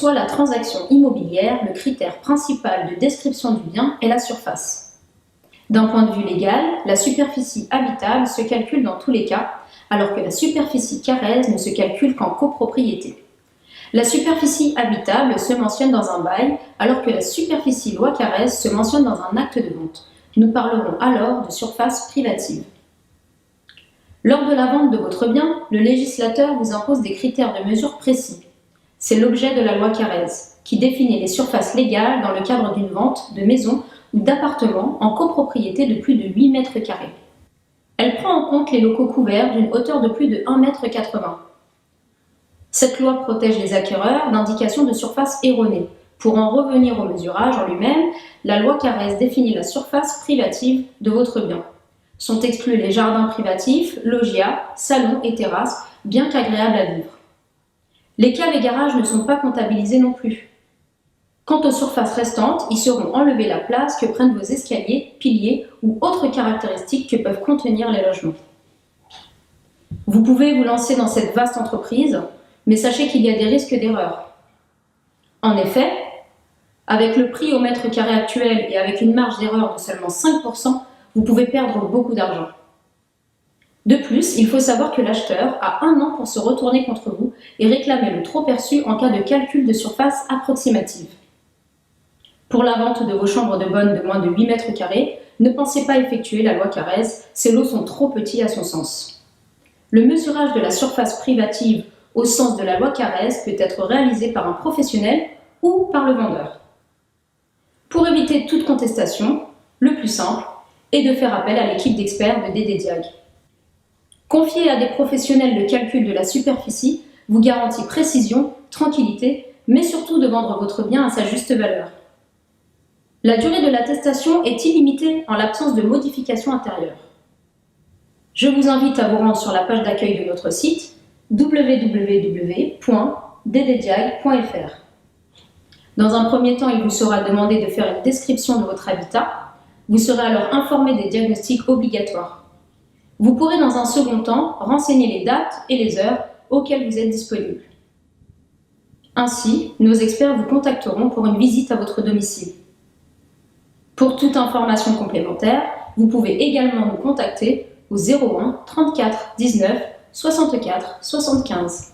soit la transaction immobilière, le critère principal de description du bien est la surface. D'un point de vue légal, la superficie habitable se calcule dans tous les cas, alors que la superficie carrée ne se calcule qu'en copropriété. La superficie habitable se mentionne dans un bail, alors que la superficie loi Carrez se mentionne dans un acte de vente. Nous parlerons alors de surface privative. Lors de la vente de votre bien, le législateur vous impose des critères de mesure précis. C'est l'objet de la loi Carrez, qui définit les surfaces légales dans le cadre d'une vente de maison ou d'appartement en copropriété de plus de 8 mètres carrés. Elle prend en compte les locaux couverts d'une hauteur de plus de 1,80 m. Cette loi protège les acquéreurs d'indications de surface erronées. Pour en revenir au mesurage en lui-même, la loi Carrez définit la surface privative de votre bien. Sont exclus les jardins privatifs, loggias, salons et terrasses, bien qu'agréables à vivre. Les caves et garages ne sont pas comptabilisés non plus. Quant aux surfaces restantes, ils seront enlevés la place que prennent vos escaliers, piliers ou autres caractéristiques que peuvent contenir les logements. Vous pouvez vous lancer dans cette vaste entreprise, mais sachez qu'il y a des risques d'erreur. En effet, avec le prix au mètre carré actuel et avec une marge d'erreur de seulement 5%, vous pouvez perdre beaucoup d'argent. De plus, il faut savoir que l'acheteur a 1 an pour se retourner contre vous et réclamer le trop perçu en cas de calcul de surface approximative. Pour la vente de vos chambres de bonne de moins de 8 mètres carrés, ne pensez pas effectuer la loi Carrez, ces lots sont trop petits à son sens. Le mesurage de la surface privative au sens de la loi Carrez peut être réalisé par un professionnel ou par le vendeur. Pour éviter toute contestation, le plus simple est de faire appel à l'équipe d'experts de DD Diag. Confier à des professionnels le calcul de la superficie vous garantit précision, tranquillité, mais surtout de vendre votre bien à sa juste valeur. La durée de l'attestation est illimitée en l'absence de modification intérieure. Je vous invite à vous rendre sur la page d'accueil de notre site www.dddiag.fr. Dans un premier temps, il vous sera demandé de faire une description de votre habitat. Vous serez alors informé des diagnostics obligatoires. Vous pourrez dans un second temps renseigner les dates et les heures auxquelles vous êtes disponible. Ainsi, nos experts vous contacteront pour une visite à votre domicile. Pour toute information complémentaire, vous pouvez également nous contacter au 01 34 19 64 75.